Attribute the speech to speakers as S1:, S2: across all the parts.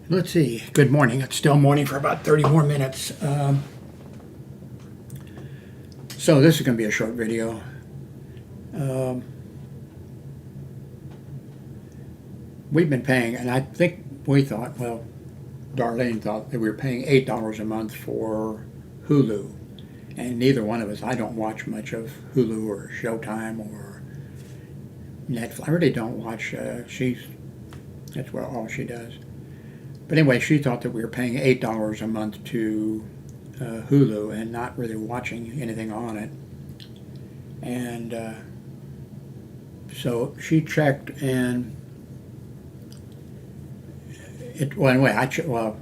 S1: Let's see. Good morning. It's still morning for about 30 more minutes. So this is going to be a short video. We've been paying, and I think we thought, well, Darlene thought that we were paying $8 a month for Hulu. And neither one of us, I don't watch much of Hulu or ShowTime or Netflix. I really don't watch, that's what all she does. But anyway, she thought that we were paying $8 a month to Hulu and not really watching anything on it. And so she checked, and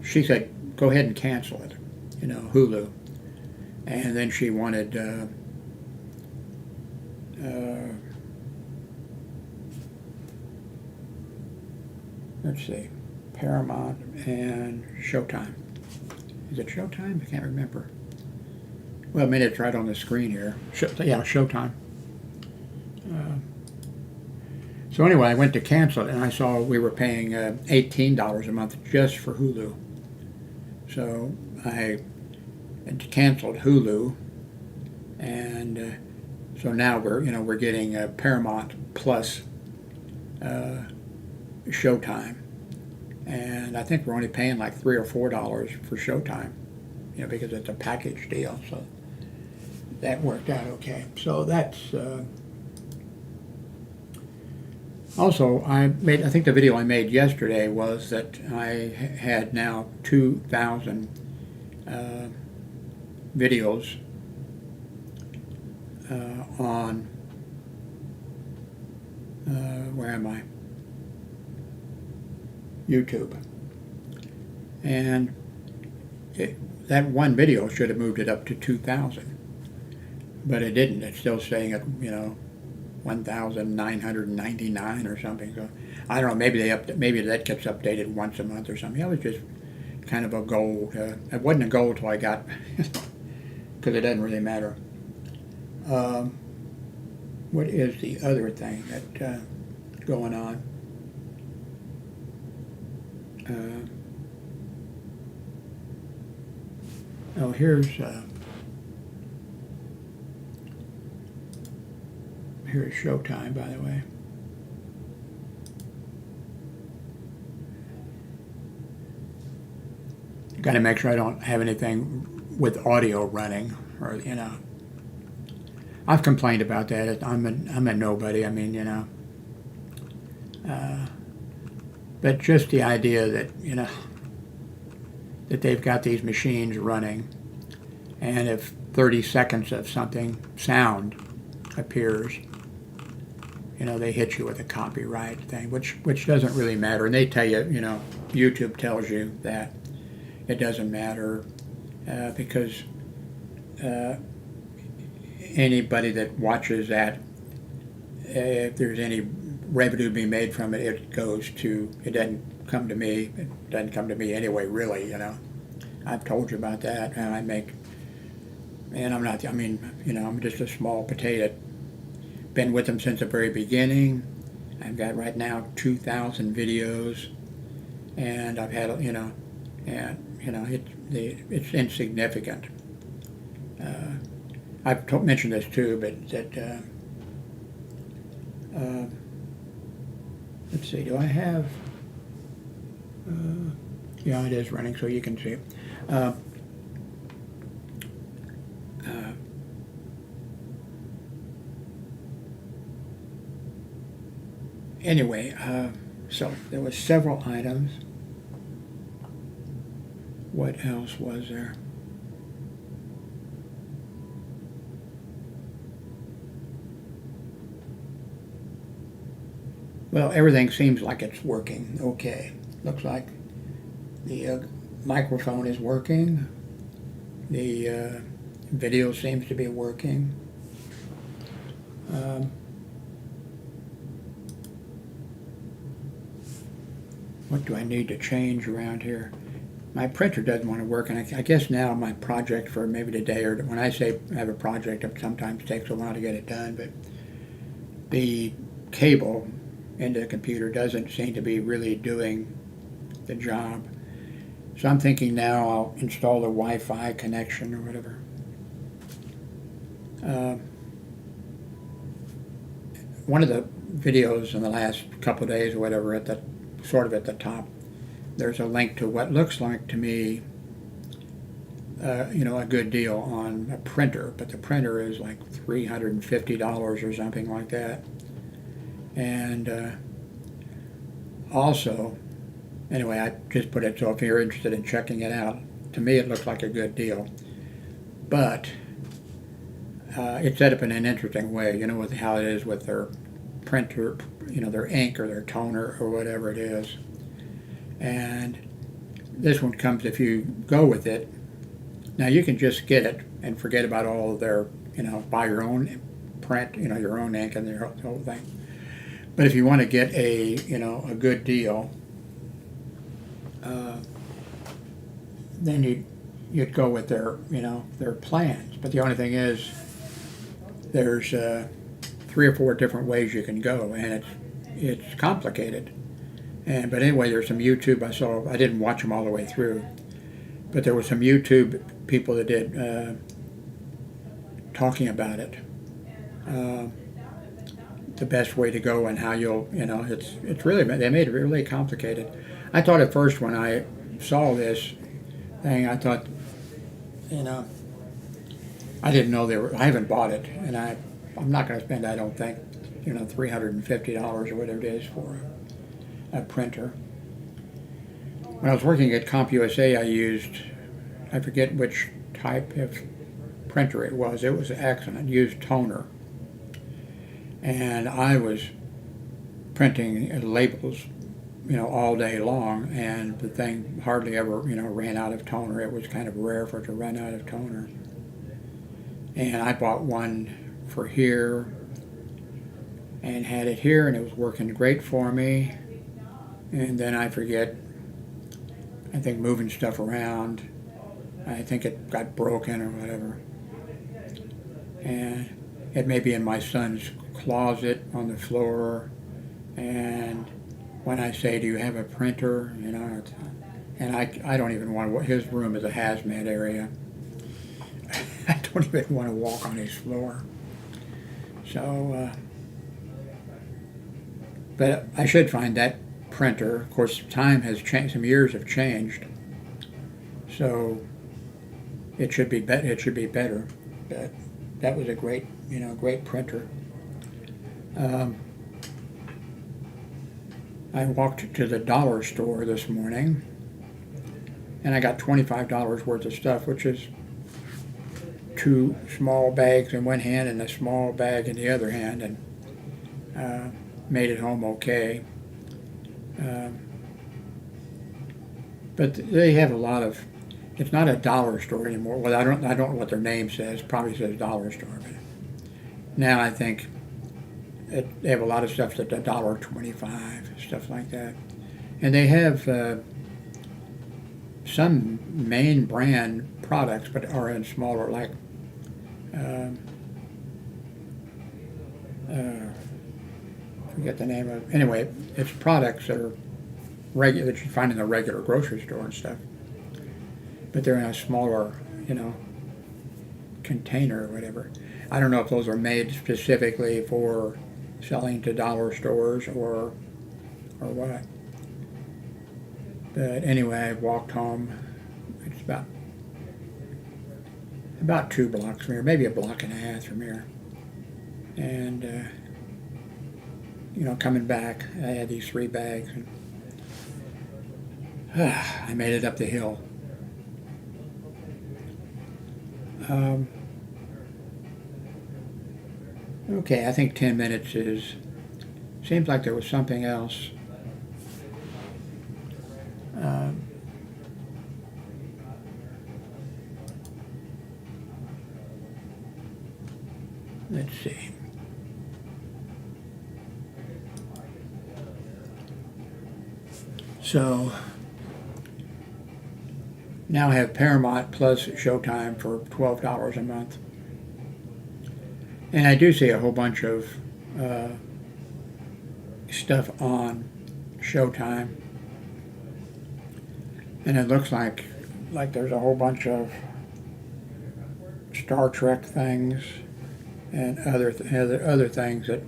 S1: she said, go ahead and cancel it, Hulu. And then she wanted, let's see, Paramount and ShowTime. Is it ShowTime? I can't remember. Well, I mean, it's right on the screen here. ShowTime. So anyway, I went to cancel it, and I saw we were paying $18 a month just for Hulu. So I canceled Hulu, and so now we're getting Paramount plus ShowTime. And I think we're only paying like $3 or $4 for ShowTime, because it's a package deal. So that worked out okay. So that's also I think the video I made yesterday was that I had now 2,000 videos on where am I? YouTube. And that one video should have moved it up to 2,000, but it didn't. It's still staying at 1,999 or something. So I don't know. Maybe that gets updated once a month or something. That was just kind of a goal. It wasn't a goal till I got, because it doesn't really matter. What is the other thing that's going on? Here's ShowTime, by the way. Got to make sure I don't have anything with audio running, or I've complained about that. I'm a nobody. I mean, but just the idea that that they've got these machines running, and if 30 seconds of sound appears, they hit you with a copyright thing, which doesn't really matter. And they tell you, YouTube tells you that it doesn't matter because anybody that watches that, if there's any revenue being made from it, it doesn't come to me. It doesn't come to me anyway, really, I've told you about that, and I'm just a small potato. Been with them since the very beginning. I've got right now 2,000 videos, and I've had, it's insignificant. I've mentioned this too, but that, let's see, do I have, yeah, it is running, so you can see it. Anyway, so there was several items. What else was there? Well, everything seems like it's working okay. Looks like the microphone is working. The video seems to be working. What do I need to change around here? My printer doesn't want to work, and I guess now my project for maybe today, or when I say I have a project, it sometimes takes a while to get it done, but the cable into the computer doesn't seem to be really doing the job. So I'm thinking now I'll install the Wi-Fi connection or whatever. One of the videos in the last couple of days or whatever, at the sort of at the top, there's a link to what looks like to me, a good deal on a printer, but the printer is like $350 or something like that. And also, anyway, I just put it, so if you're interested in checking it out, to me it looks like a good deal. But it's set up in an interesting way, with how it is with their printer, their ink or their toner or whatever it is. And this one comes, if you go with it, now you can just get it and forget about all of their, buy your own print, your own ink and the whole thing. But if you want to get a good deal, then you'd go with their plans. But the only thing is, there's 3 or 4 different ways you can go, and it's complicated. But anyway, there's some YouTube I saw. I didn't watch them all the way through, but there was some YouTube people that did talking about it. The best way to go and how you'll, it's really, they made it really complicated. I thought at first when I saw this thing, I thought, I didn't know I haven't bought it, and I'm not going to spend, I don't think, $350 or whatever it is for a printer. When I was working at CompUSA, I forget which type of printer it was. It was excellent. It used toner. And I was printing labels, all day long, and the thing hardly ever, ran out of toner. It was kind of rare for it to run out of toner. And I bought one for here and had it here, and it was working great for me. And then I think moving stuff around, I think it got broken or whatever. And it may be in my son's closet on the floor, and when I say, do you have a printer, and I don't even want to, his room is a hazmat area. I don't even want to walk on his floor. So, but I should find that printer. Of course, time has changed, some years have changed, so it should be better. But that was a great, great printer. I walked to the dollar store this morning, and I got $25 worth of stuff, which is 2 small bags in one hand and a small bag in the other hand, and made it home okay. But they have a lot of, it's not a dollar store anymore. Well, I don't know what their name says. Probably says dollar store, but now I think they have a lot of stuff that's $1.25, stuff like that. And they have some main brand products, but are in smaller, like forget the name of. Anyway, it's products that are regular that you find in the regular grocery store and stuff, but they're in a smaller, container or whatever. I don't know if those are made specifically for selling to dollar stores or what. But anyway, I walked home. It's about 2 blocks from here, maybe a block and a half from here. And coming back, I had these 3 bags, and I made it up the hill. Okay, I think 10 minutes seems like there was something else. Let's see. So now I have Paramount plus ShowTime for $12 a month. And I do see a whole bunch of stuff on ShowTime. and it looks like there's a whole bunch of Star Trek things and other things that.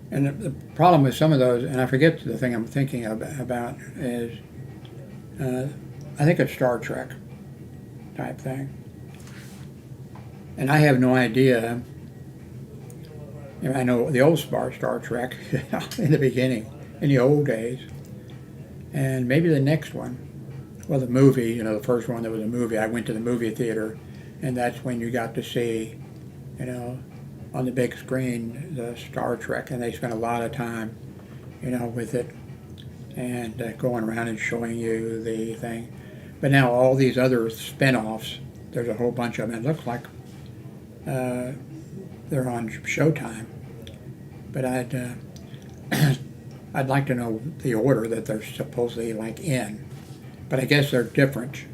S1: And the problem with some of those, and I forget the thing I'm thinking about is, I think it's Star Trek type thing, and I have no idea. I know the old Star Trek in the beginning, in the old days, and maybe the next one. Well, the movie, the first one that was a movie, I went to the movie theater, and that's when you got to see, on the big screen, the Star Trek, and they spent a lot of time, with it, and going around and showing you the thing. But now all these other spin-offs, there's a whole bunch of them. It looks like they're on ShowTime, but I'd like to know the order that they're supposedly in. But I guess they're different,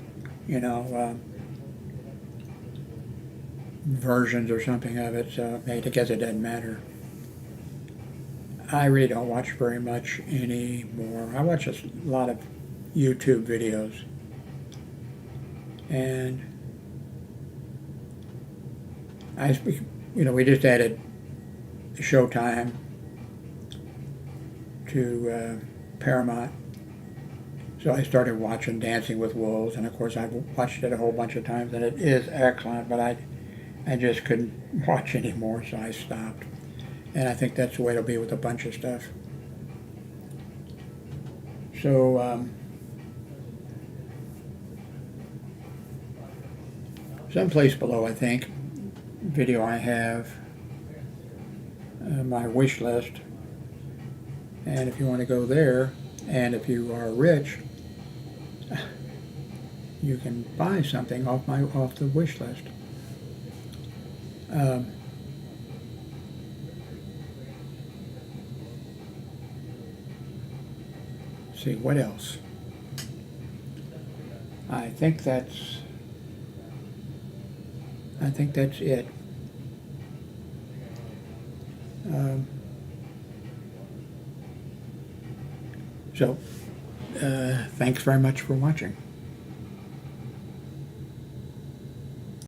S1: versions or something of it, so I guess it doesn't matter. I really don't watch very much anymore. I watch a lot of YouTube videos, and we just added ShowTime to Paramount, so I started watching Dancing with Wolves, and of course I've watched it a whole bunch of times, and it is excellent, but I just couldn't watch anymore, so I stopped. And I think that's the way it'll be with a bunch of stuff. So, someplace below, I think, video I have my wish list. And if you want to go there, and if you are rich, you can buy something off the wish list. See what else. I think that's it. So thanks very much for watching.